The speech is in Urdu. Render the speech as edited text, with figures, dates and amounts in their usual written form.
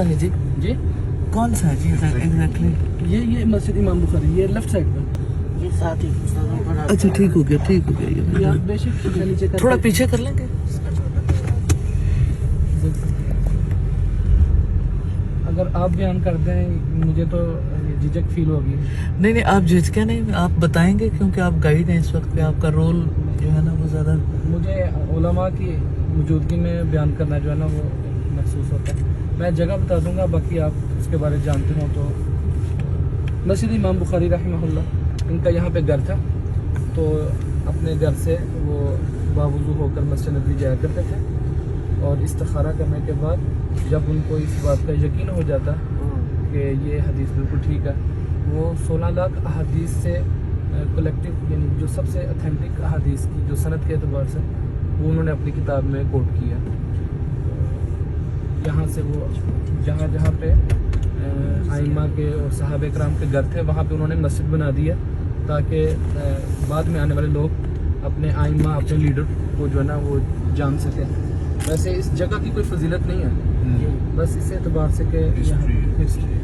ہے جی جی کون سا ہے جی ایگزیکٹلی؟ یہ مسجد امام بخاری، یہ لیفٹ سائڈ پہ. یہ ساتھ ہی اچھا ٹھیک ہو گیا یہ یہ آپ بے شک نیچے کر تھوڑا پیچھے کر لیں گے. اگر آپ بیان کر دیں مجھے تو جھجک فیل ہوگی. نہیں آپ جھجکے نہیں، آپ بتائیں گے کیونکہ آپ گائیڈ ہیں اس وقت پہ، آپ کا رول جو ہے نا وہ زیادہ. مجھے علماء کی موجودگی میں بیان کرنا جو ہے نا وہ محسوس ہوتا ہے. میں جگہ بتا دوں گا، باقی آپ اس کے بارے جانتے ہوں. تو مسجد امام بخاری رحمہ اللہ، ان کا یہاں پہ گھر تھا، تو اپنے گھر سے وہ باوضو ہو کر مسجد نبوی جایا کرتے تھے، اور استخارہ کرنے کے بعد جب ان کو اس بات کا یقین ہو جاتا کہ یہ حدیث بالکل ٹھیک ہے، وہ 16 لاکھ احادیث سے کلیکٹیو، یعنی جو سب سے اتھینٹک احادیث کی جو سند کے اعتبار سے وہ انہوں نے اپنی کتاب میں کوٹ کیا. یہاں سے وہ جہاں جہاں پہ ائمہ کے اور صحابہ کرام کے گھر تھے وہاں پہ انہوں نے مسجد بنا دی ہے، تاکہ بعد میں آنے والے لوگ اپنے ائمہ، اپنے لیڈر کو جو ہے نا وہ جان سکیں. ویسے اس جگہ کی کوئی فضیلت نہیں ہے، بس اس اعتبار سے کہ یہاں ہسٹری